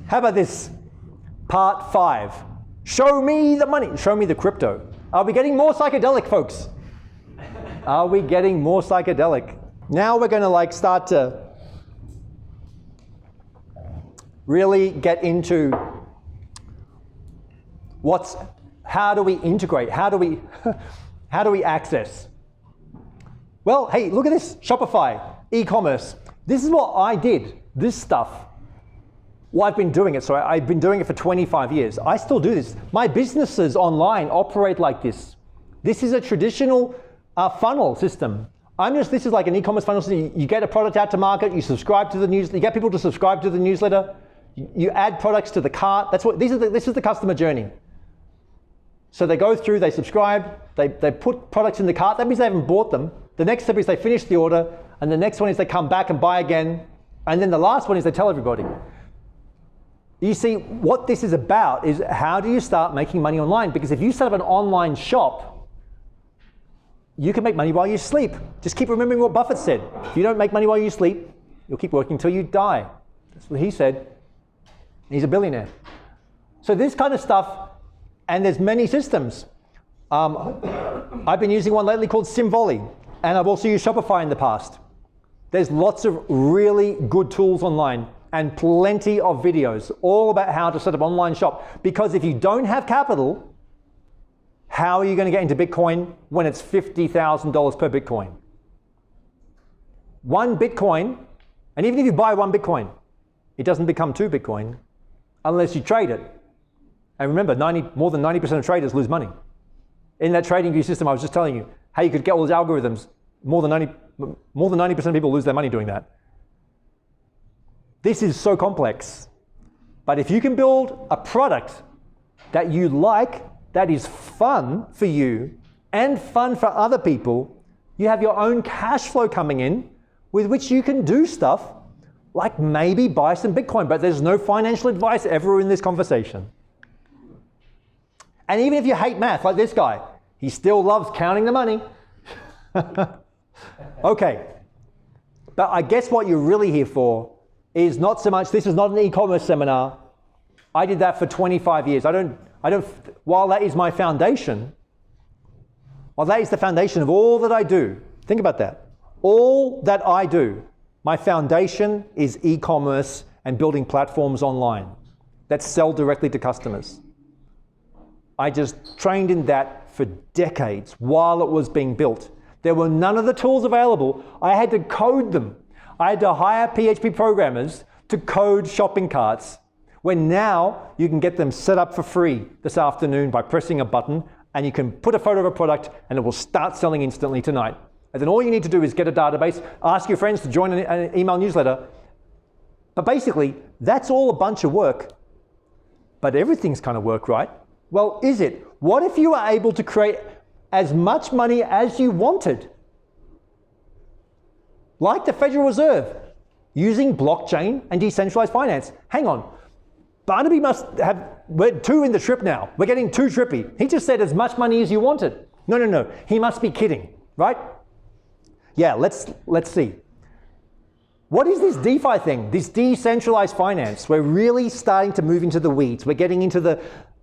How about this? Part 5. Show me the money. Show me the crypto. Are we getting more psychedelic, folks? Are we getting more psychedelic? Now we're going to start to really get into how do we integrate? How do we access? Well, hey, look at this, Shopify, e-commerce. This is what I did, this stuff. Well, I've been doing it, so I've been doing it for 25 years. I still do this. My businesses online operate like this. This is a traditional funnel system. This is like an e-commerce funnel system. You get a product out to market, you subscribe to the news, you get people to subscribe to the newsletter, you add products to the cart. This is the customer journey. So they go through, they subscribe, they put products in the cart. That means they haven't bought them. The next step is they finish the order, and the next one is they come back and buy again. And then the last one is they tell everybody. You see, what this is about is how do you start making money online? Because if you set up an online shop, you can make money while you sleep. Just keep remembering what Buffett said. If you don't make money while you sleep, you'll keep working until you die. That's what he said. He's a billionaire. So this kind of stuff, and there's many systems. I've been using one lately called Simvolley, and I've also used Shopify in the past. There's lots of really good tools online and plenty of videos all about how to set up an online shop. Because if you don't have capital, how are you going to get into Bitcoin when it's $50,000 per Bitcoin? One Bitcoin, and even if you buy one Bitcoin, it doesn't become 2 Bitcoin unless you trade it. And remember, more than 90% of traders lose money. In that trading view system, I was just telling you how you could get all those algorithms. More than 90% of people lose their money doing that. This is so complex. But if you can build a product that you like, that is fun for you and fun for other people, you have your own cash flow coming in with which you can do stuff like maybe buy some Bitcoin, but there's no financial advice ever in this conversation. And even if you hate math, like this guy, he still loves counting the money. Okay, but I guess what you're really here for is not so much, this is not an e-commerce seminar. I did that for 25 years. While that is my foundation, while that is the foundation of all that I do, think about that. All that I do, my foundation is e-commerce and building platforms online that sell directly to customers. I just trained in that for decades while it was being built. There were none of the tools available. I had to code them. I had to hire PHP programmers to code shopping carts, when now you can get them set up for free this afternoon by pressing a button, and you can put a photo of a product and it will start selling instantly tonight. And then all you need to do is get a database, ask your friends to join an email newsletter. But basically, that's all a bunch of work. But everything's kind of work, right? Well, is it? What if you were able to create as much money as you wanted? Like the Federal Reserve, using blockchain and decentralized finance. Hang on, Barnaby we're too in the trip now. We're getting too trippy. He just said as much money as you wanted. No, he must be kidding, right? Yeah, let's see. What is this DeFi thing, this decentralized finance? We're really starting to move into the weeds. We're getting into the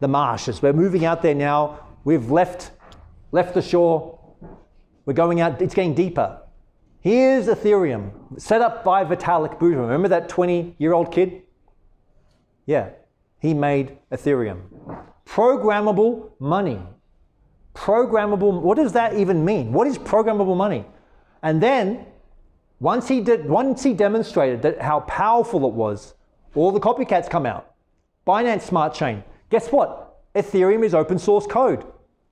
marshes. We're moving out there now. We've left the shore. We're going out, it's getting deeper. Here's Ethereum, set up by Vitalik Buterin. Remember that 20-year-old kid? Yeah, he made Ethereum. Programmable money. What does that even mean? What is programmable money? And then, once he demonstrated that how powerful it was, all the copycats come out. Binance Smart Chain. Guess what? Ethereum is open source code.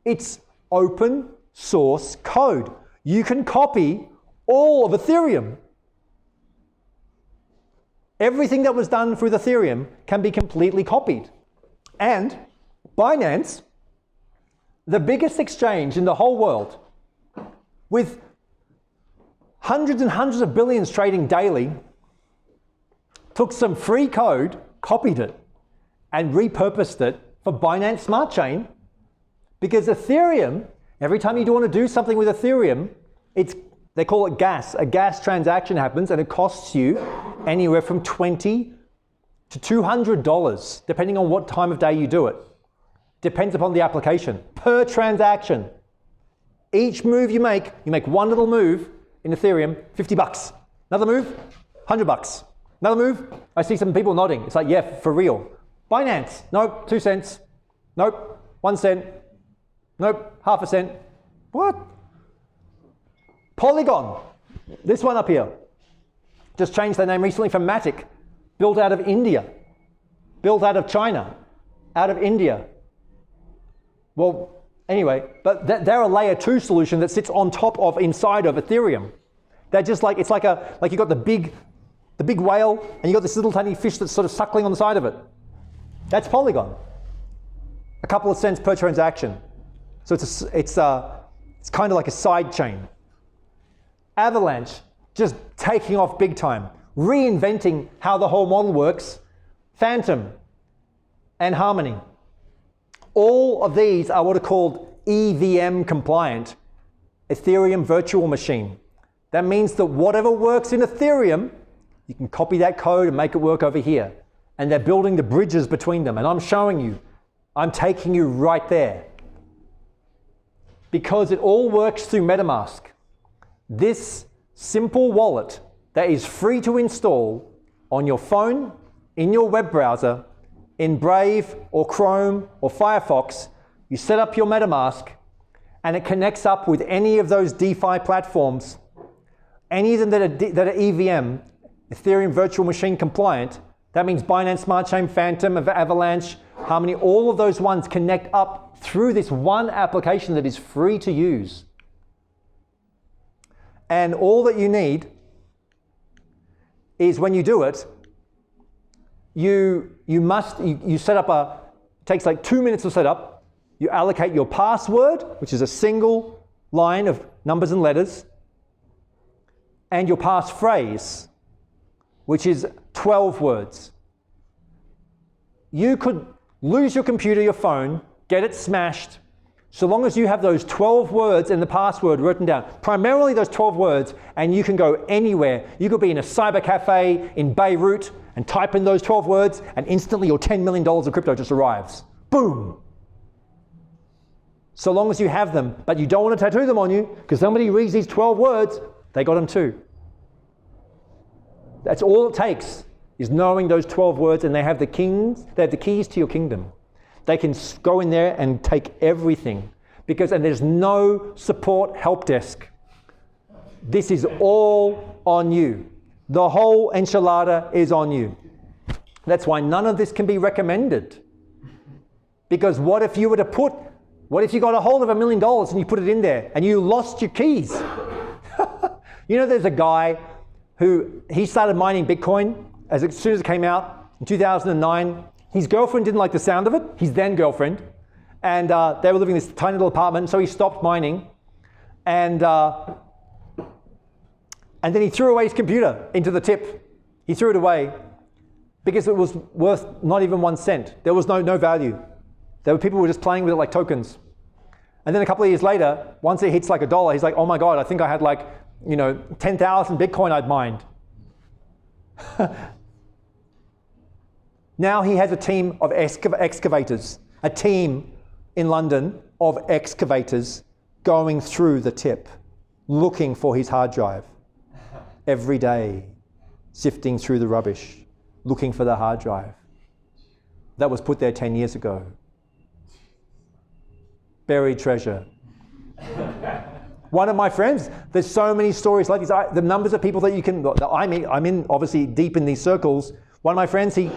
It's open source code. You can copy all of Ethereum. Everything that was done with Ethereum can be completely copied. And Binance, the biggest exchange in the whole world, with hundreds and hundreds of billions trading daily, took some free code, copied it, and repurposed it for Binance Smart Chain. Because Ethereum, every time you want to do something with Ethereum, they call it gas. A gas transaction happens and it costs you anywhere from 20 to $200, depending on what time of day you do it. Depends upon the application, per transaction. Each move you make one little move in Ethereum, $50. Another move, $100. Another move, I see some people nodding. It's like, yeah, for real. Binance, nope, 2 cents. Nope, 1 cent. Nope, half a cent. What? Polygon, this one up here. Just changed their name recently from Matic. Built out of India. Built out of China. Out of India. Well, anyway, but they're a layer 2 solution that sits on top of, inside of Ethereum. They're just like, it's like you got the big whale and you got this little tiny fish that's sort of suckling on the side of it. That's Polygon. A couple of cents per transaction. So it's kind of like a side chain. Avalanche, just taking off big time, reinventing how the whole model works. Phantom and Harmony. All of these are what are called EVM compliant, Ethereum virtual machine. That means that whatever works in Ethereum, you can copy that code and make it work over here. And they're building the bridges between them. And I'm showing you, I'm taking you right there. Because it all works through MetaMask. This simple wallet that is free to install on your phone, in your web browser, in Brave or Chrome or Firefox, you set up your MetaMask and it connects up with any of those DeFi platforms, any of them that are EVM, Ethereum Virtual Machine compliant. That means Binance Smart Chain, Phantom, Avalanche, Harmony, all of those ones connect up through this one application that is free to use. And all that you need is when you do it, you set up it takes like 2 minutes to set up. You allocate your password, which is a single line of numbers and letters, and your passphrase, which is 12 words. You could lose your computer, your phone, get it smashed, so long as you have those 12 words and the password written down, primarily those 12 words, and you can go anywhere. You could be in a cyber cafe in Beirut and type in those 12 words, and instantly your $10 million of crypto just arrives. Boom! So long as you have them, but you don't want to tattoo them on you, because somebody reads these 12 words, they got them too. That's all it takes, is knowing those 12 words, and they have the keys to your kingdom. They can go in there and take everything, and there's no support help desk. This is all on you. The whole enchilada is on you. That's why none of this can be recommended. Because what if you got a hold of $1 million and you put it in there and you lost your keys? You know, there's a guy who, he started mining Bitcoin as soon as it came out in 2009. His girlfriend didn't like the sound of it, his then girlfriend, and they were living in this tiny little apartment, so he stopped mining, and then he threw away his computer into the tip. He threw it away because it was worth not even 1 cent. There was no value. People were just playing with it like tokens. And then a couple of years later, once it hits like $1, he's like, oh my God, I think I had 10,000 Bitcoin I'd mined. Now he has a team of excavators, a team in London of excavators going through the tip, looking for his hard drive every day, sifting through the rubbish, looking for the hard drive that was put there 10 years ago. Buried treasure. One of my friends, there's so many stories like these. The numbers of people that I'm in obviously deep in these circles. One of my friends, he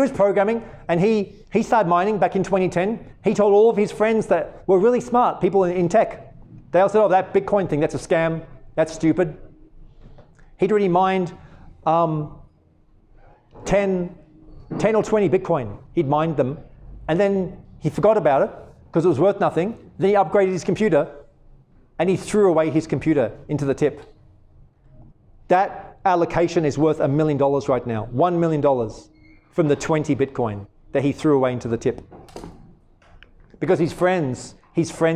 was programming and he started mining back in 2010. He told all of his friends that were really smart, people in tech. They all said, oh, that Bitcoin thing, that's a scam, that's stupid. He'd already mined 10 or 20 Bitcoin. He'd mined them and then he forgot about it because it was worth nothing. Then he upgraded his computer and he threw away his computer into the tip. That allocation is worth $1 million right now. $1 million from the 20 Bitcoin that he threw away into the tip. Because his friends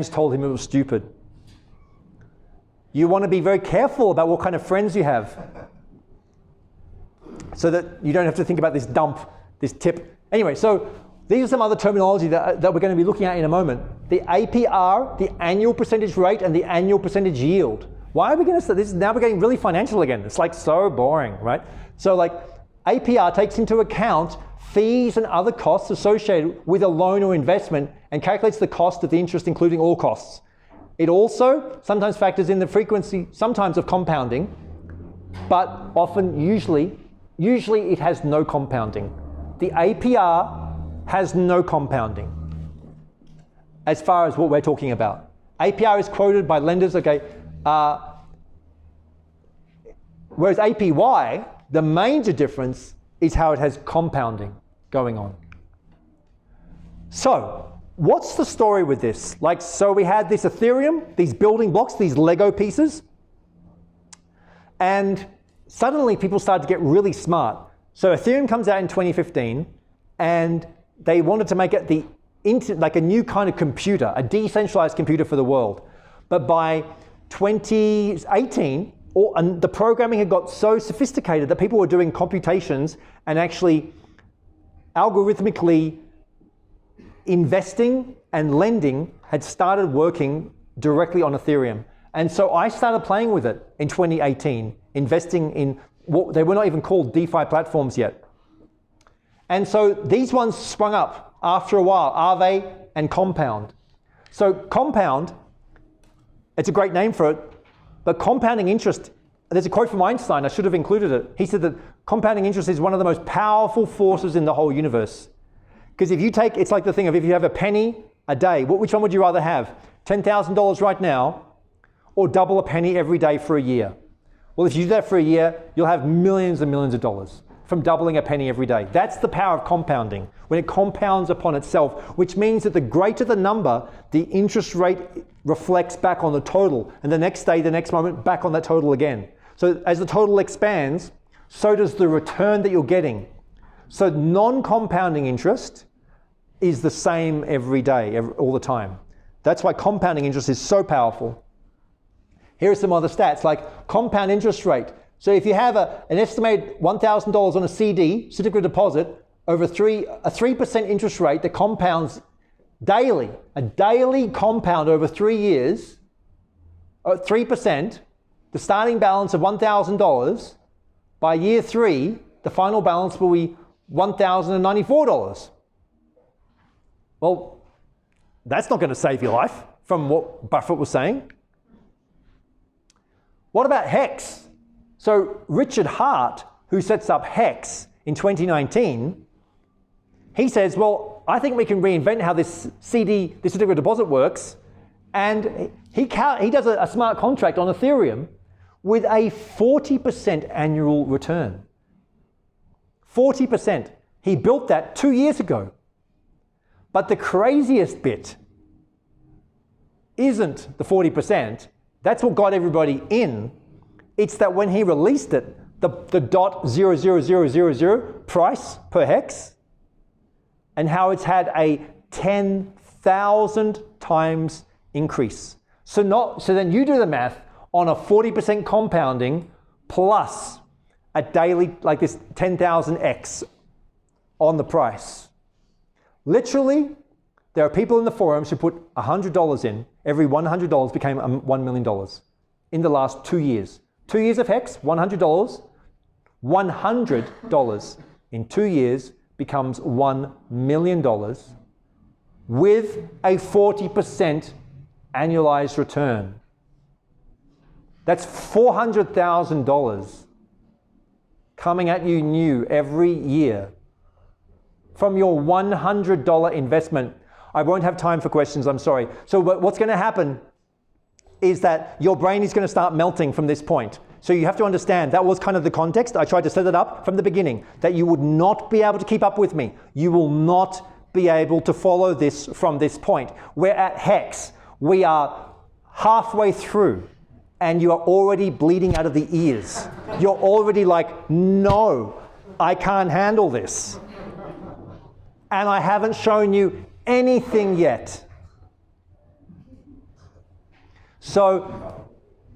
told him it was stupid. You want to be very careful about what kind of friends you have, so that you don't have to think about this dump this tip. Anyway, so these are some other terminology that we're going to be looking at in a moment. The APR, the annual percentage rate, and the annual percentage yield. Why are we going to say this? Now we're getting really financial again. It's like so boring, right? So like APR takes into account fees and other costs associated with a loan or investment and calculates the cost of the interest, including all costs. It also sometimes factors in the frequency, sometimes of compounding, but often, usually it has no compounding. The APR has no compounding as far as what we're talking about. APR is quoted by lenders, okay, whereas APY, the major difference is how it has compounding going on. So, what's the story with this? Like, so we had this Ethereum, these building blocks, these Lego pieces, and suddenly people started to get really smart. So Ethereum comes out in 2015, and they wanted to make it like a new kind of computer, a decentralized computer for the world. But by 2018, the programming had got so sophisticated that people were doing computations and actually algorithmically investing and lending had started working directly on Ethereum. And so I started playing with it in 2018, investing in what they were not even called DeFi platforms yet. And so these ones sprung up after a while, Aave and Compound. So Compound, it's a great name for it, but compounding interest, there's a quote from Einstein, I should have included it. He said that compounding interest is one of the most powerful forces in the whole universe. Because if you take, it's like the thing of if you have a penny a day, which one would you rather have? $10,000 right now, or double a penny every day for a year? Well, if you do that for a year, you'll have millions and millions of dollars from doubling a penny every day. That's the power of compounding, when it compounds upon itself, which means that the greater the number, the interest rate reflects back on the total, and the next day, the next moment, back on that total again. So as the total expands, so does the return that you're getting. So non-compounding interest is the same every day, all the time. That's why compounding interest is so powerful. Here are some other stats, like compound interest rate. So if you have an estimated $1,000 on a CD, certificate of deposit, over a 3% interest rate that compounds daily, a daily compound over 3 years, 3%, the starting balance of $1,000, by year 3, the final balance will be $1,094. Well, that's not going to save your life, from what Buffett was saying. What about HEX? So Richard Hart, who sets up HEX in 2019, he says, well, I think we can reinvent how this CD, this certificate of deposit works, and he does a smart contract on Ethereum with a 40% annual return. 40%. He built that 2 years ago. But the craziest bit isn't the 40%. That's what got everybody in. It's that when he released it, the .00000 price per hex, and how it's had a 10,000 times increase. So then you do the math on a 40% compounding plus a daily, like this 10,000x on the price. Literally, there are people in the forums who put $100 in. Every $100 became $1 million in the last 2 years. 2 years of HEX, $100. $100 in 2 years becomes $1 million with a 40% annualized return. That's $400,000 coming at you new every year from your $100 investment. I won't have time for questions, I'm sorry. So what's going to happen is that your brain is going to start melting from this point. So you have to understand, that was kind of the context. I tried to set it up from the beginning, that you would not be able to keep up with me. You will not be able to follow this from this point. We're at HEX. We are halfway through, and you are already bleeding out of the ears. You're already like, no, I can't handle this. And I haven't shown you anything yet. So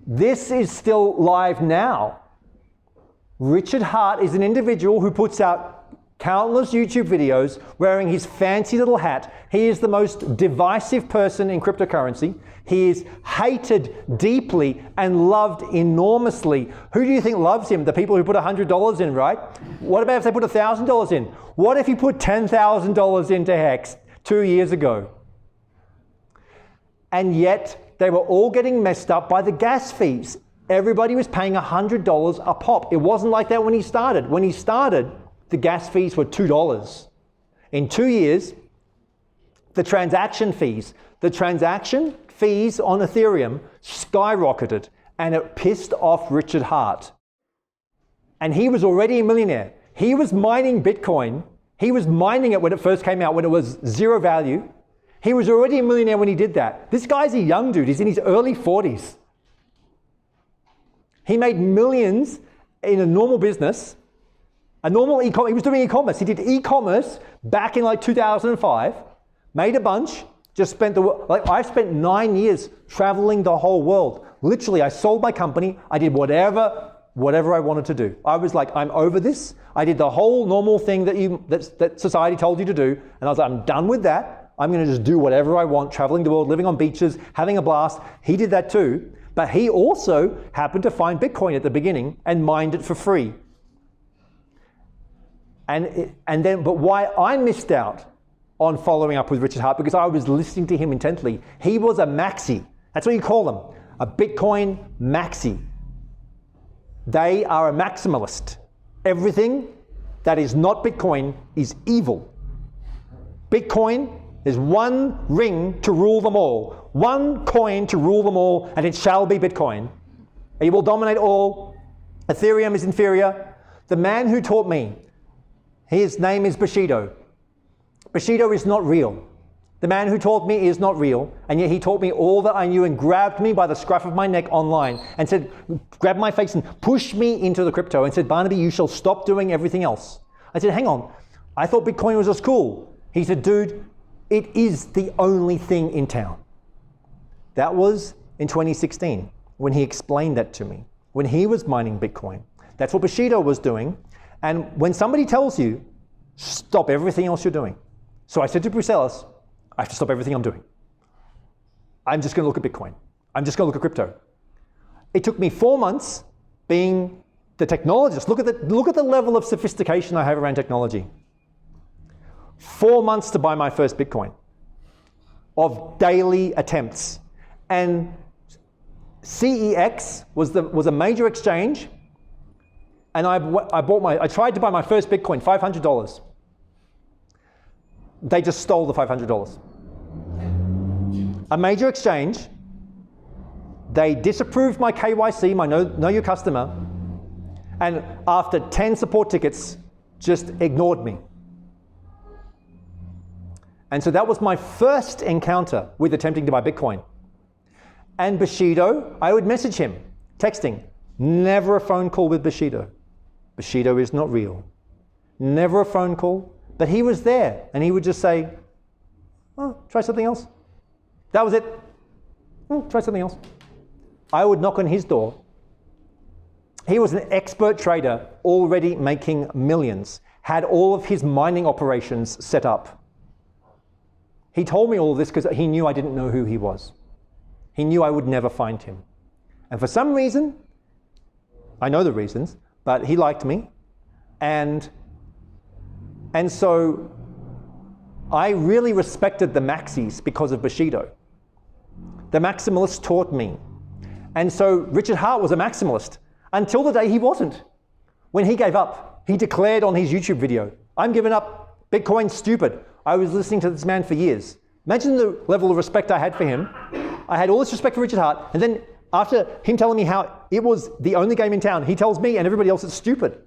this is still live now. Richard Hart is an individual who puts out countless YouTube videos, wearing his fancy little hat. He is the most divisive person in cryptocurrency. He is hated deeply and loved enormously. Who do you think loves him? The people who put $100 in, right? What about if they put $1,000 in? What if he put $10,000 into Hex 2 years ago? And yet they were all getting messed up by the gas fees. Everybody was paying $100 a pop. It wasn't like that when he started. When he started, the gas fees were $2. In 2 years, the transaction fees on Ethereum skyrocketed, and it pissed off Richard Hart. And he was already a millionaire. He was mining Bitcoin. He was mining it when it first came out, when it was zero value. He was already a millionaire when he did that. This guy's a young dude. He's in his early 40s. He made millions in a normal business. A normal e-commerce, he was doing e-commerce. He did e-commerce back in like 2005, made a bunch, just spent I spent 9 years traveling the whole world. Literally, I sold my company. I did whatever I wanted to do. I was like, I'm over this. I did the whole normal thing that society told you to do. And I was like, I'm done with that. I'm going to just do whatever I want, traveling the world, living on beaches, having a blast. He did that too. But he also happened to find Bitcoin at the beginning and mined it for free. But why I missed out on following up with Richard Hart, because I was listening to him intently. He was a maxi. That's what you call them, a Bitcoin maxi. They are a maximalist. Everything that is not Bitcoin is evil. Bitcoin is one ring to rule them all, one coin to rule them all, and it shall be Bitcoin. It will dominate all. Ethereum is inferior. The man who taught me, his name is Bushido. Bushido is not real. The man who taught me is not real, and yet he taught me all that I knew and grabbed me by the scruff of my neck online and said, grabbed my face and pushed me into the crypto and said, Barnaby, you shall stop doing everything else. I said, hang on, I thought Bitcoin was a school. He said, dude, it is the only thing in town. That was in 2016 when he explained that to me, when he was mining Bitcoin. That's what Bushido was doing. And when somebody tells you, stop everything else you're doing. So I said to Bruce Ellis, I have to stop everything I'm doing. I'm just going to look at Bitcoin. I'm just going to look at crypto. It took me 4 months being the technologist. Look at the level of sophistication I have around technology. 4 months to buy my first Bitcoin of daily attempts. And CEX was a major exchange. And I tried to buy my first Bitcoin, $500. They just stole the $500. A major exchange, they disapproved my KYC, my know your customer, and after 10 support tickets, just ignored me. And so that was my first encounter with attempting to buy Bitcoin. And Bushido, I would message him, texting, never a phone call with Bushido. Bushido is not real. Never a phone call, but he was there and he would just say, oh, try something else. That was it. Oh, try something else. I would knock on his door. He was an expert trader, already making millions, had all of his mining operations set up. He told me all this because he knew I didn't know who he was. He knew I would never find him. And for some reason, I know the reasons, but he liked me. And so I really respected the maxis because of Bushido. The maximalists taught me. And so Richard Hart was a maximalist until the day he wasn't. When he gave up, he declared on his YouTube video, I'm giving up, Bitcoin's stupid. I was listening to this man for years. Imagine the level of respect I had for him. I had all this respect for Richard Hart, and then after him telling me how it was the only game in town, he tells me and everybody else it's stupid.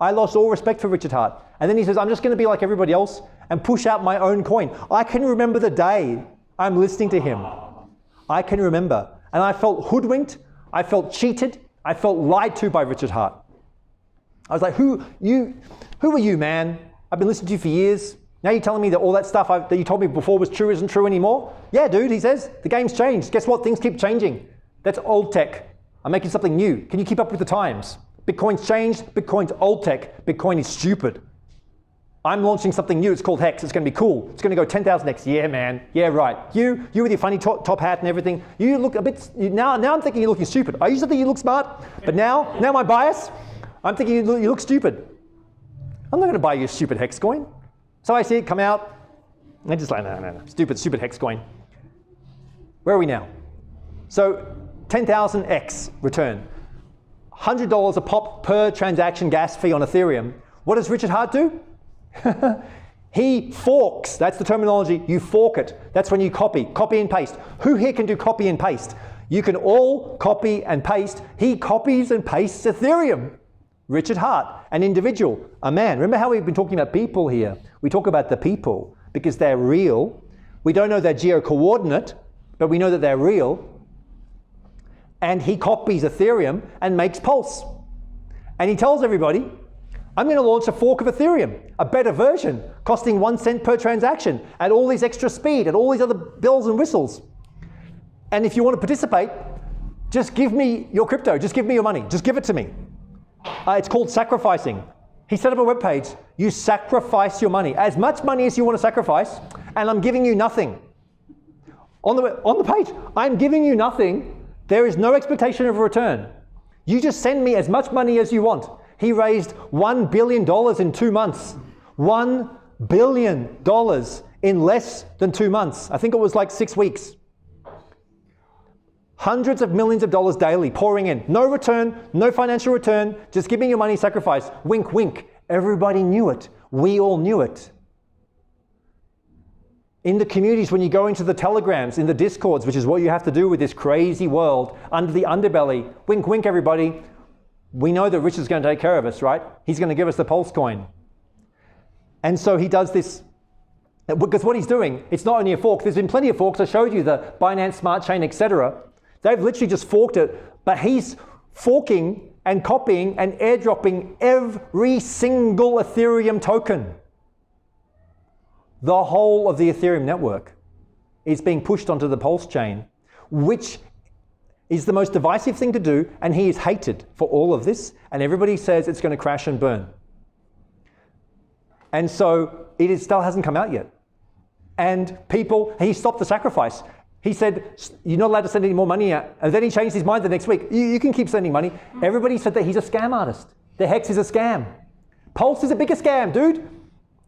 I lost all respect for Richard Hart. And then he says, I'm just going to be like everybody else and push out my own coin. I can remember the day I'm listening to him. I can remember. And I felt hoodwinked. I felt cheated. I felt lied to by Richard Hart. I was like, who are you, man? I've been listening to you for years. Now you're telling me that all that stuff that you told me before was true isn't true anymore? Yeah, dude, he says. The game's changed. Guess what? Things keep changing. That's old tech. I'm making something new. Can you keep up with the times? Bitcoin's changed. Bitcoin's old tech. Bitcoin is stupid. I'm launching something new. It's called Hex. It's going to be cool. It's going to go 10,000x. Yeah, man. Yeah, right. You with your funny top hat and everything. You look a bit. Now I'm thinking you're looking stupid. I used to think you look smart, but now my bias, I'm thinking you look stupid. I'm not going to buy you a stupid Hex coin. So I see it come out. And I just like no. Stupid Hex coin. Where are we now? So 10,000x return. $100 a pop per transaction gas fee on Ethereum. What does Richard Hart do? He forks. That's the terminology. You fork it. That's when you copy and paste. Who here can do copy and paste? You can all copy and paste. He copies and pastes Ethereum. Richard Hart, an individual, a man. Remember how we've been talking about people here? We talk about the people because they're real. We don't know their geo-coordinate, but we know that they're real. And he copies Ethereum and makes Pulse. And he tells everybody, I'm going to launch a fork of Ethereum, a better version, costing 1 cent per transaction, at all these extra speed, at all these other bells and whistles. And if you want to participate, just give me your crypto, just give me your money, just give it to me. It's called sacrificing. He set up a webpage. You sacrifice your money, as much money as you want to sacrifice, and I'm giving you nothing. On the page, I'm giving you nothing. There is no expectation of a return. You just send me as much money as you want. He raised $1 billion in 2 months. $1 billion in less than 2 months. I think it was like 6 weeks. Hundreds of millions of dollars daily pouring in. No return, no financial return, just give me your money, sacrifice. Wink, wink. Everybody knew it. We all knew it. In the communities, when you go into the telegrams, in the discords, which is what you have to do with this crazy world, under the underbelly, wink, wink, everybody. We know that Richard's going to take care of us, right? He's going to give us the Pulse coin. And so he does this, because what he's doing, it's not only a fork. There's been plenty of forks. I showed you the Binance Smart Chain, etc. They've literally just forked it, but he's forking and copying and airdropping every single Ethereum token. The whole of the Ethereum network is being pushed onto the Pulse chain, which is the most divisive thing to do, and he is hated for all of this, and everybody says it's going to crash and burn. And so still hasn't come out yet. And he stopped the sacrifice. He said, you're not allowed to send any more money out. And then he changed his mind the next week. You can keep sending money. Everybody said that he's a scam artist. The Hex is a scam. Pulse is a bigger scam, dude.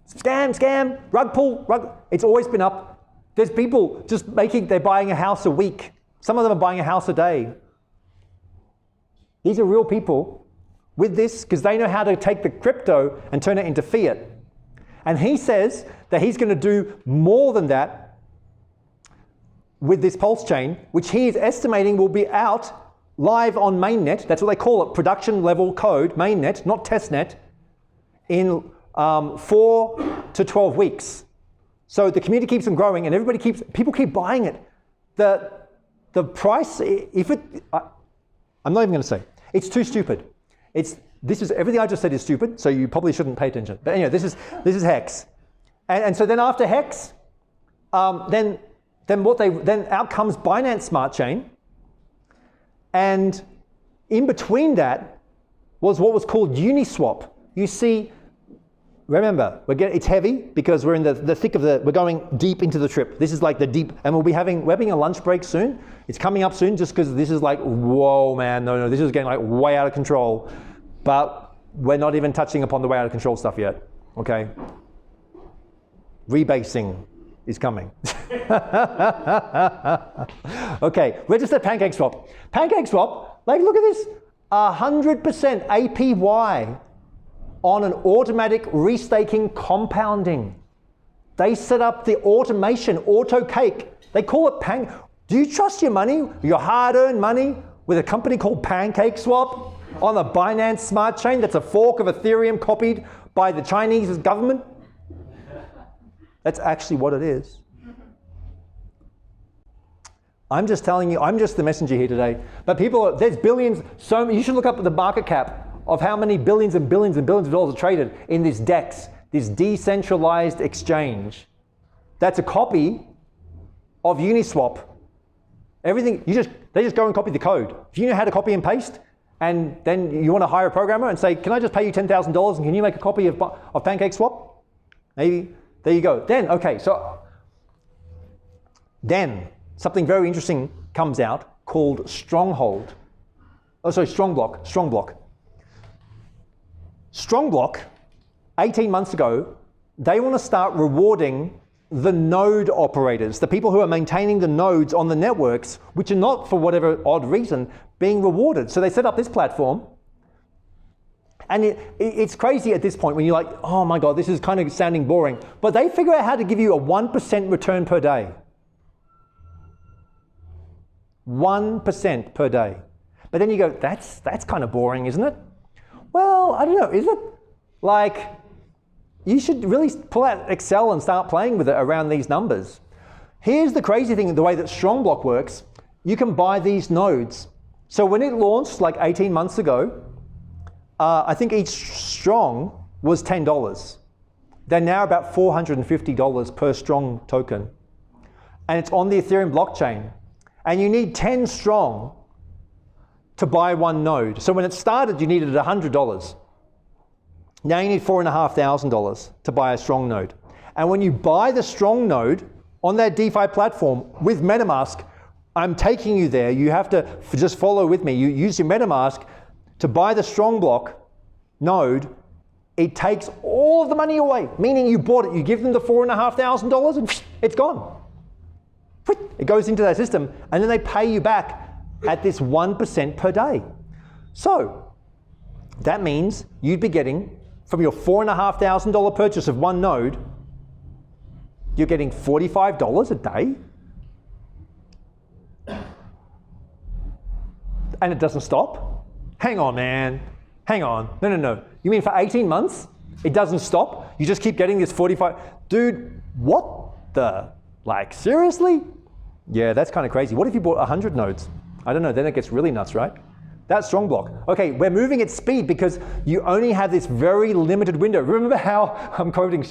Scam, rug pull. It's always been up. There's people just they're buying a house a week. Some of them are buying a house a day. These are real people with this because they know how to take the crypto and turn it into fiat. And he says that he's going to do more than that with this Pulse chain, which he is estimating will be out live on mainnet. That's what they call it, production level code, mainnet, not testnet, in 4 to 12 weeks. So the community keeps on growing and people keep buying it. The price, I'm not even going to say, it's too stupid. Everything I just said is stupid, so you probably shouldn't pay attention. But anyway, this is Hex. And so then after Hex, then out comes Binance Smart Chain, and in between that was what was called Uniswap. You see, remember, it's heavy because we're in the thick of we're going deep into the trip. This is like the deep, and we're having a lunch break soon. It's coming up soon just because this is like, whoa, man, no, this is getting like way out of control. But we're not even touching upon the way out of control stuff yet, okay? Rebasing is coming. Okay, register PancakeSwap. PancakeSwap, like look at this, 100% APY on an automatic restaking compounding. They set up the automation, auto cake. They call it Do you trust your money, your hard-earned money, with a company called PancakeSwap on the Binance Smart Chain that's a fork of Ethereum copied by the Chinese government? That's actually what it is. I'm just telling you, I'm just the messenger here today. But there's billions, you should look up the market cap of how many billions and billions and billions of dollars are traded in this DEX, this decentralized exchange. That's a copy of Uniswap. Everything, they just go and copy the code. If you know how to copy and paste, and then you want to hire a programmer and say, can I just pay you $10,000 and can you make a copy of PancakeSwap? Maybe, there you go. Then, okay, so then something very interesting comes out called Stronghold. Oh, sorry, Strongblock. Strongblock, 18 months ago, they want to start rewarding the node operators, the people who are maintaining the nodes on the networks, which are not, for whatever odd reason, being rewarded. So they set up this platform, and it's crazy at this point when you're like, oh my God, this is kind of sounding boring. But they figure out how to give you a 1% return per day. 1% per day. But then you go, that's kind of boring, isn't it? Well, I don't know, is it? Like, you should really pull out Excel and start playing with it around these numbers. Here's the crazy thing, the way that Strongblock works, you can buy these nodes. So when it launched like 18 months ago, I think each Strong was $10. They're now about $450 per Strong token. And it's on the Ethereum blockchain. And you need 10 Strong to buy one node. So when it started, you needed $100. Now you need $4,500 to buy a Strong node. And when you buy the Strong node on their DeFi platform with MetaMask, I'm taking you there. You have to just follow with me. You use your MetaMask to buy the Strongblock node. It takes all of the money away, meaning you bought it. You give them the $4,500 and it's gone. It goes into their system, and then they pay you back at this 1% per day. So that means you'd be getting, from your $4,500 purchase of one node, you're getting $45 a day. And it doesn't stop? Hang on, man. Hang on. No. You mean for 18 months, it doesn't stop? You just keep getting this 45? Dude, what the? Like, seriously? Yeah, that's kind of crazy. What if you bought 100 nodes? I don't know, then it gets really nuts, right? That's Strongblock. Okay, we're moving at speed because you only have this very limited window. Remember how I'm quoting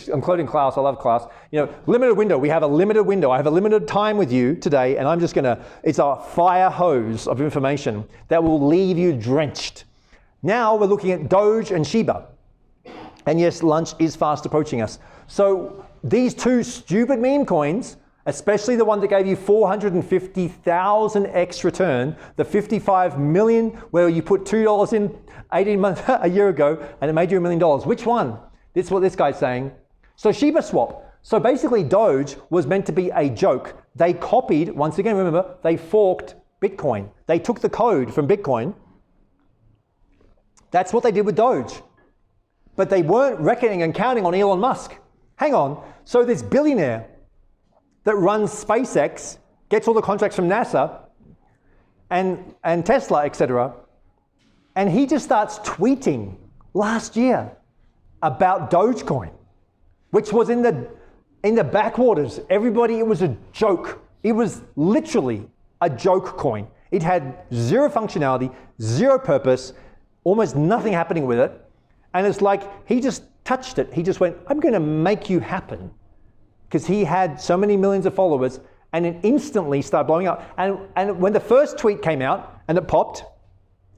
Klaus, I love Klaus. You know, limited window, we have a limited window. I have a limited time with you today, and I'm just it's a fire hose of information that will leave you drenched. Now we're looking at Doge and Shiba. And yes, lunch is fast approaching us. So these two stupid meme coins, especially the one that gave you 450,000x return, the 55 million where you put $2 in 18 months, a year ago, and it made you $1 million. Which one? This is what this guy's saying. So Shiba Swap. So basically Doge was meant to be a joke. They copied, once again, remember, they forked Bitcoin. They took the code from Bitcoin. That's what they did with Doge. But they weren't reckoning and counting on Elon Musk. Hang on. So this billionaire that runs SpaceX, gets all the contracts from NASA and Tesla, etc. And he just starts tweeting last year about Dogecoin, which was in the backwaters. Everybody, it was a joke. It was literally a joke coin. It had zero functionality, zero purpose, almost nothing happening with it. And it's like he just touched it. He just went, I'm going to make you happen. Because he had so many millions of followers, and it instantly started blowing up. And when the first tweet came out and it popped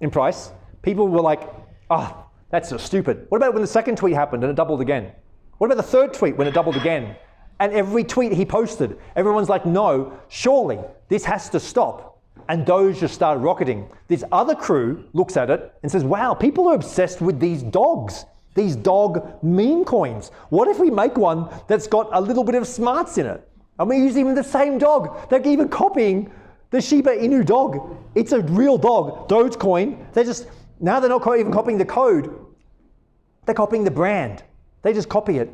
in price, people were like, oh, that's so stupid. What about when the second tweet happened and it doubled again? What about the third tweet when it doubled again? And every tweet he posted, everyone's like, no, surely this has to stop. And Doge just started rocketing. This other crew looks at it and says, wow, people are obsessed with these dogs. These dog meme coins. What if we make one that's got a little bit of smarts in it? And we use even the same dog. They're even copying the Shiba Inu dog. It's a real dog, Dogecoin. Now they're not even copying the code. They're copying the brand. They just copy it.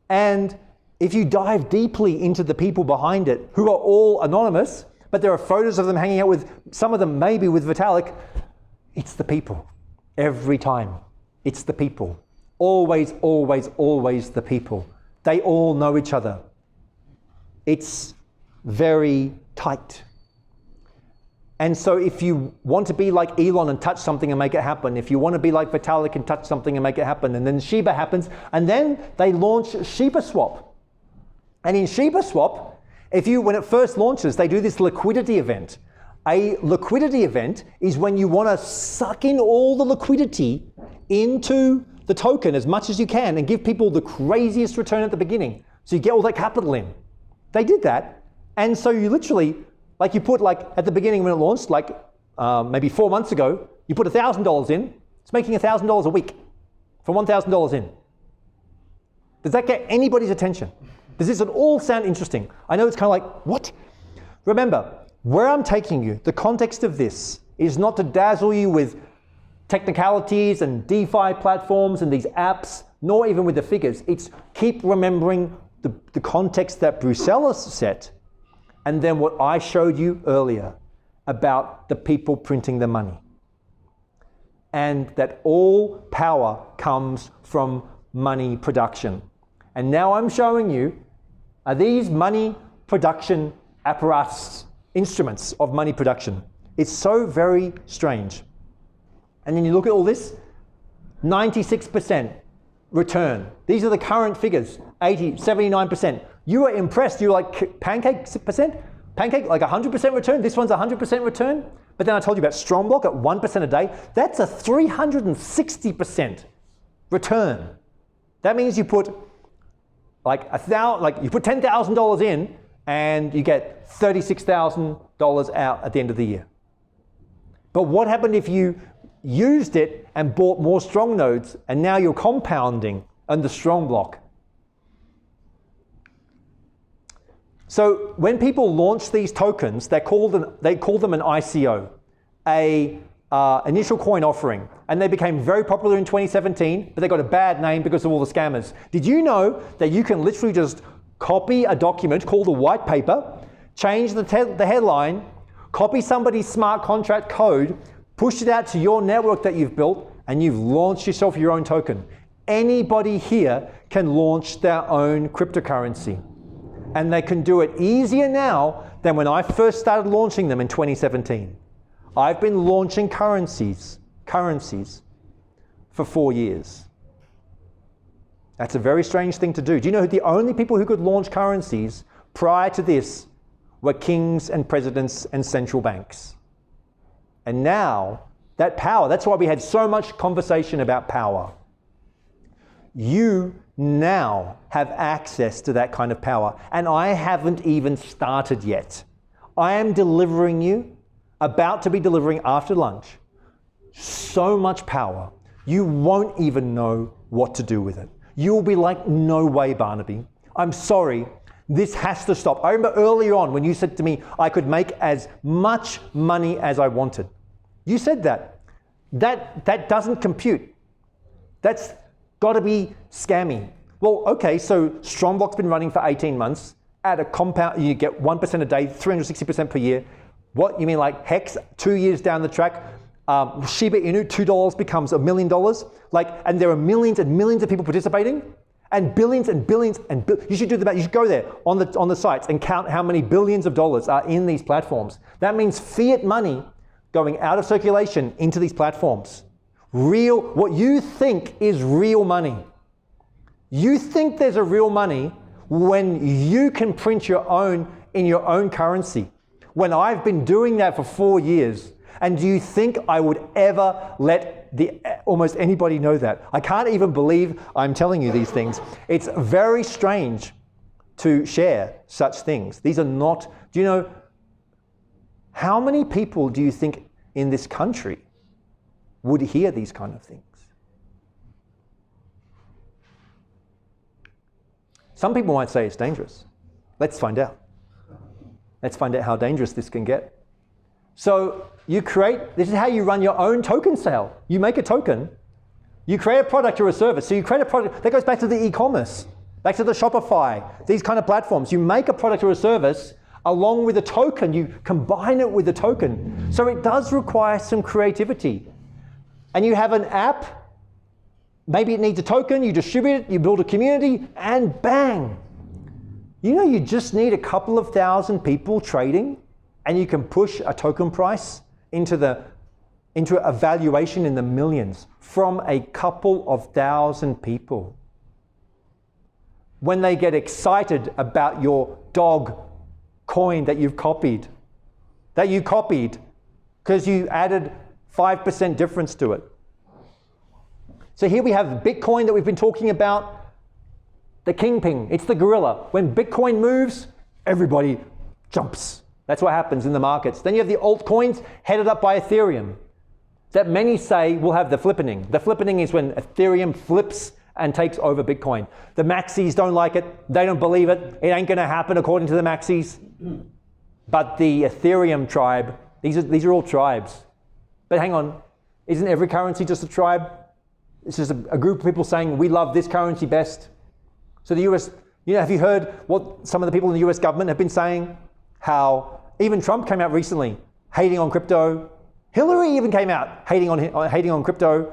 And if you dive deeply into the people behind it, who are all anonymous, but there are photos of them hanging out with, some of them maybe with Vitalik, it's the people. Every time, it's the people. Always, always, always the people. They all know each other. It's very tight. And so if you want to be like Elon and touch something and make it happen, if you want to be like Vitalik and touch something and make it happen, and then Shiba happens, and then they launch Shiba Swap. And in Shiba Swap, when it first launches, they do this liquidity event. A liquidity event is when you want to suck in all the liquidity into the token as much as you can and give people the craziest return at the beginning. So you get all that capital in. They did that. And so you literally, like you put like at the beginning when it launched, like maybe 4 months ago, you put $1,000 in, it's making $1,000 a week for $1,000 in. Does that get anybody's attention? Does this at all sound interesting? I know it's kind of like, what? Remember, where I'm taking you, the context of this is not to dazzle you with technicalities and DeFi platforms and these apps, nor even with the figures. It's keep remembering the context that Bruxelles set, and then what I showed you earlier about the people printing the money. And that all power comes from money production. And now I'm showing you, are these money production apparatus, instruments of money production. It's so very strange. And then you look at all this, 96% return. These are the current figures, 80, 79%. You were impressed, you were like pancake percent? Pancake, like 100% return? This one's 100% return? But then I told you about Strongblock at 1% a day. That's a 360% return. That means you put like you put $10,000 in and you get $36,000 out at the end of the year. But what happened if you used it and bought more strong nodes and now you're compounding on the strong block? So when people launch these tokens, they call them an ICO, initial coin offering, and they became very popular in 2017, but they got a bad name because of all the scammers. Did you know that you can literally just copy a document called a white paper, change the headline, copy somebody's smart contract code, push it out to your network that you've built, and you've launched yourself your own token. Anybody here can launch their own cryptocurrency. And they can do it easier now than when I first started launching them in 2017. I've been launching currencies for 4 years. That's a very strange thing to do. Do you know who the only people who could launch currencies prior to this were kings and presidents and central banks? And now, that power, that's why we had so much conversation about power. You now have access to that kind of power. And I haven't even started yet. I am delivering you, about to be delivering after lunch, so much power, you won't even know what to do with it. You'll be like, no way, Barnaby. I'm sorry, this has to stop. I remember earlier on when you said to me, I could make as much money as I wanted. You said that. That doesn't compute. That's got to be scammy. Well, okay, so Strongblock's been running for 18 months. At a compound, you get 1% a day, 360% per year. What, you mean like Hex, 2 years down the track, Shiba Inu, $2 becomes $1 million? Like, and there are millions and millions of people participating, and billions and billions and you should do the math. You should go there on the sites and count how many billions of dollars are in these platforms. That means fiat money going out of circulation into these platforms. Real, what you think is real money. You think there's a real money when you can print your own in your own currency. When I've been doing that for 4 years, and do you think I would ever let almost anybody know that? I can't even believe I'm telling you these things. It's very strange to share such things. These are not, do you know, how many people do you think in this country would hear these kind of things? Some people might say it's dangerous. Let's find out. Let's find out how dangerous this can get. So you create, this is how you run your own token sale. You make a token, you create a product or a service. So you create a product, that goes back to the e-commerce, back to the Shopify, these kind of platforms. You make a product or a service along with a token, you combine it with a token. So it does require some creativity. And you have an app, maybe it needs a token, you distribute it, you build a community, and bang. You know, you just need a couple of thousand people trading, and you can push a token price into a valuation in the millions from a couple of thousand people. When they get excited about your dog coin that you copied because you added 5% difference to it. So here we have Bitcoin that we've been talking about, the kingpin. It's the gorilla. When Bitcoin moves, everybody jumps. That's what happens in the markets. Then you have the altcoins headed up by Ethereum that many say will have the flippening. The flippening is when Ethereum flips and takes over Bitcoin. The maxis don't like it. They don't believe it. It ain't going to happen according to the maxis. But the Ethereum tribe, these are all tribes. But hang on, isn't every currency just a tribe? It's just a group of people saying, we love this currency best. So the US, have you heard what some of the people in the US government have been saying? How even Trump came out recently hating on crypto. Hillary even came out hating on crypto,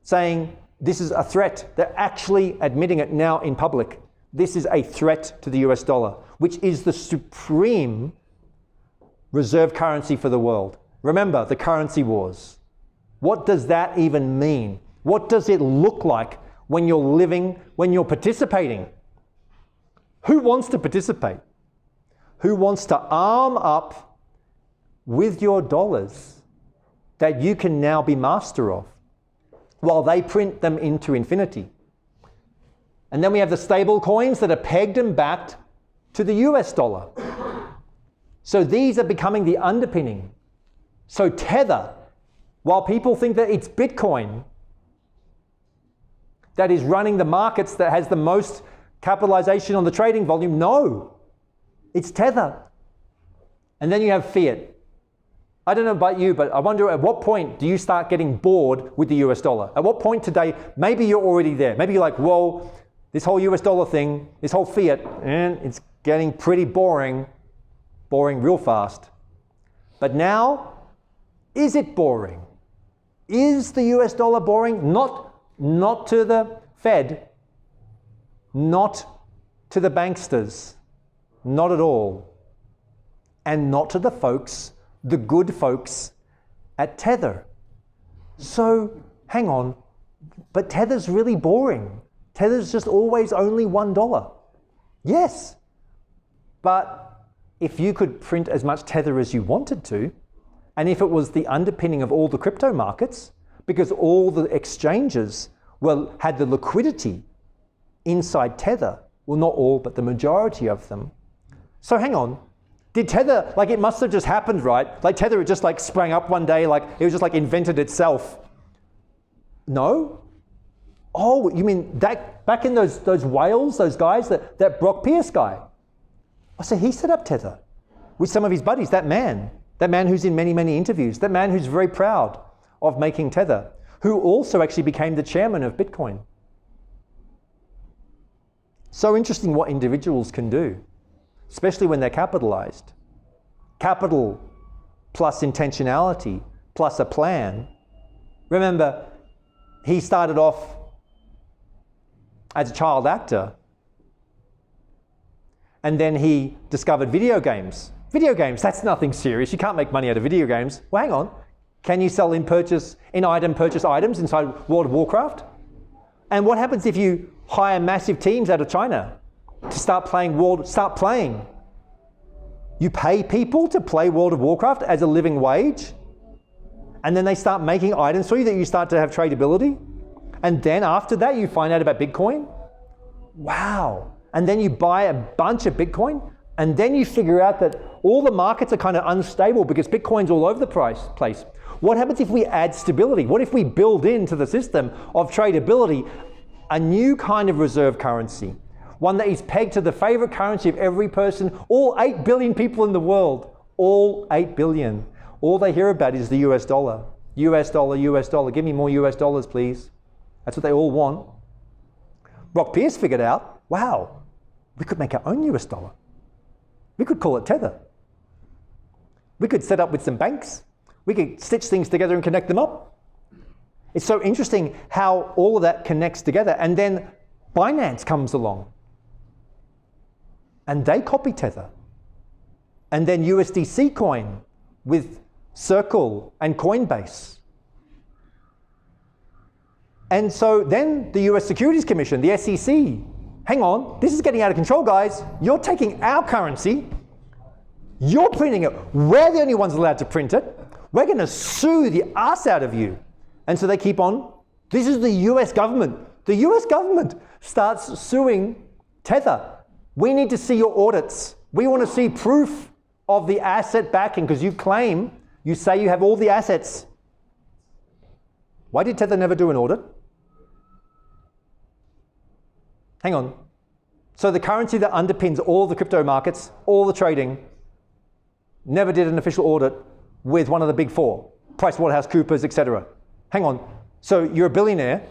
saying this is a threat. They're actually admitting it now in public. This is a threat to the US dollar, which is the supreme reserve currency for the world. Remember, the currency wars. What does that even mean? What does it look like when you're living, when you're participating? Who wants to participate? Who wants to arm up with your dollars that you can now be master of while they print them into infinity? And then we have the stable coins that are pegged and backed to the US dollar. So these are becoming the underpinning. So Tether, while people think that it's Bitcoin that is running the markets, that has the most capitalization on the trading volume, no, it's Tether. And then you have fiat. I don't know about you, but I wonder at what point do you start getting bored with the US dollar? At what point today, maybe you're already there. Maybe you're like, whoa, this whole US dollar thing, this whole fiat, and it's getting pretty boring real fast. But now, is it boring? Is the US dollar boring? Not to the Fed, not to the banksters, not at all. And not to the folks, the good folks at Tether. So, hang on, but Tether's really boring. Tether's just always only $1. Yes, but if you could print as much Tether as you wanted to, and if it was the underpinning of all the crypto markets, because all the exchanges had the liquidity inside Tether, well, not all, but the majority of them. So hang on, did Tether, it must have just happened, right? Like Tether, it just sprang up one day, it was just invented itself. No? Oh, you mean that back in those whales, those guys, that Brock Pierce guy? Oh, so he set up Tether with some of his buddies, that man who's in many, many interviews, that man who's very proud of making Tether, who also actually became the chairman of Bitcoin. So interesting what individuals can do, especially when they're capitalized. Capital plus intentionality plus a plan. Remember, he started off as a child actor, and then he discovered video games. Video games, that's nothing serious. You can't make money out of video games. Well, hang on. Can you sell in-item purchase items inside World of Warcraft? And what happens if you hire massive teams out of China to start playing? You pay people to play World of Warcraft as a living wage, and then they start making items for you that you start to have tradability. And then after that, you find out about Bitcoin. Wow. And then you buy a bunch of Bitcoin, and then you figure out that all the markets are kind of unstable because Bitcoin's all over the place. What happens if we add stability? What if we build into the system of tradability a new kind of reserve currency, one that is pegged to the favorite currency of every person, all 8 billion people in the world, all 8 billion. All they hear about is the US dollar. US dollar, US dollar. Give me more US dollars, please. That's what they all want. Brock Pierce figured out, wow, we could make our own US dollar. We could call it Tether. We could set up with some banks. We could stitch things together and connect them up. It's so interesting how all of that connects together. And then Binance comes along and they copy Tether. And then USDC coin with Circle and Coinbase. And so then the US Securities Commission, the SEC, hang on, this is getting out of control, guys. You're taking our currency, you're printing it, we're the only ones allowed to print it, we're going to sue the ass out of you. And so they keep on This is the US government. The US government starts suing Tether. We need to see your audits. We want to see proof of the asset backing because you say you have all the assets. Why did Tether never do an audit? Hang on. So the currency that underpins all the crypto markets, all the trading, never did an official audit with one of the big four, PricewaterhouseCoopers, etc. Hang on. So you're a billionaire.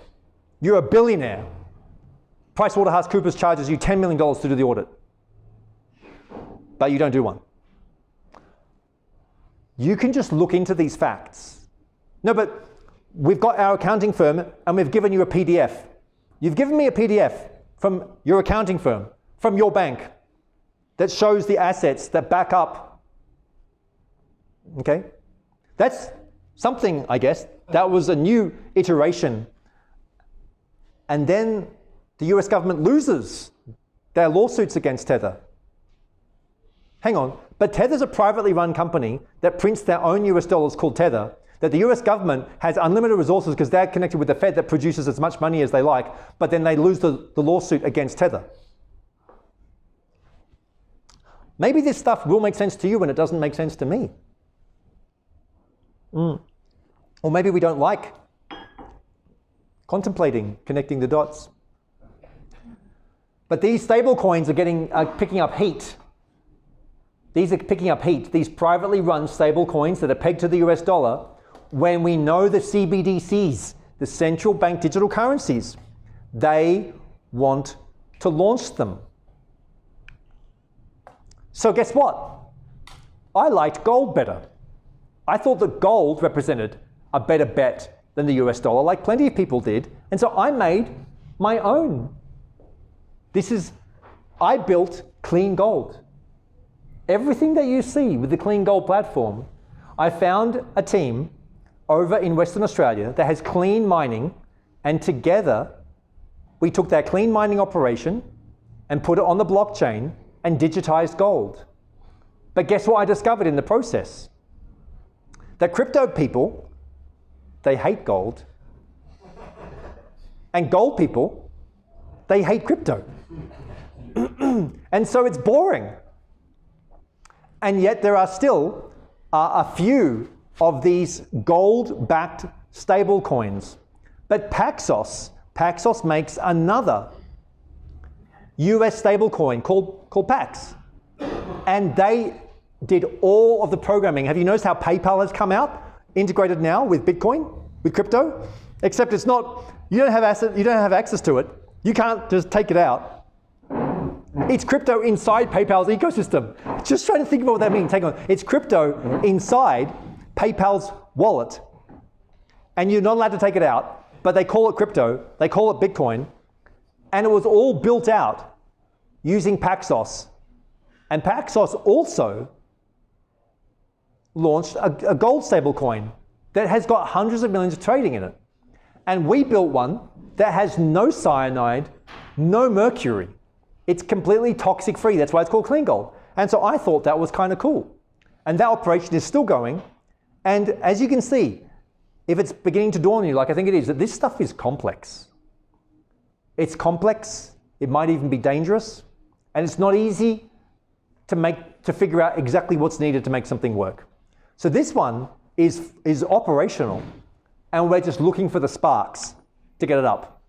You're a billionaire. PricewaterhouseCoopers charges you $10 million to do the audit, but you don't do one. You can just look into these facts. No, but we've got our accounting firm and we've given you a PDF. You've given me a PDF from your accounting firm, from your bank, that shows the assets that back up. Okay? That's something, I guess. That was a new iteration. And then the US government loses their lawsuits against Tether. Hang on, but Tether's a privately run company that prints their own US dollars called Tether, that the US government has unlimited resources because they're connected with the Fed that produces as much money as they like, but then they lose the lawsuit against Tether. Maybe this stuff will make sense to you when it doesn't make sense to me. Or maybe we don't like contemplating, connecting the dots. But these stable coins are picking up heat. These are picking up heat. These privately run stable coins that are pegged to the US dollar, when we know the CBDCs, the central bank digital currencies, they want to launch them. So guess what? I liked gold better. I thought that gold represented a better bet than the US dollar, like plenty of people did. And so I made my own. I built clean gold. Everything that you see with the Clean Gold platform, I found a team over in Western Australia that has clean mining, and together we took that clean mining operation and put it on the blockchain and digitized gold. But guess what I discovered in the process? That crypto people, they hate gold, and gold people, they hate crypto. And so it's boring. And yet there are still a few of these gold-backed stable coins. But Paxos makes another US stable coin called Pax. And they did all of the programming. Have you noticed how PayPal has come out, integrated now with Bitcoin, with crypto? Except it's not, you don't have access to it. You can't just take it out. It's crypto inside PayPal's ecosystem. Just trying to think about what that means. Hang on. It's crypto inside PayPal's wallet. And you're not allowed to take it out, but they call it crypto, they call it Bitcoin, and it was all built out using Paxos. And Paxos also launched a gold stable coin that has got hundreds of millions of trading in it. And we built one that has no cyanide, no mercury. It's completely toxic free. That's why it's called Clean Gold. And so I thought that was kind of cool. And that operation is still going. And as you can see, if it's beginning to dawn on you, like I think it is, that this stuff is complex. It's complex. It might even be dangerous. And it's not easy to figure out exactly what's needed to make something work. So this one is operational. And we're just looking for the sparks to get it up.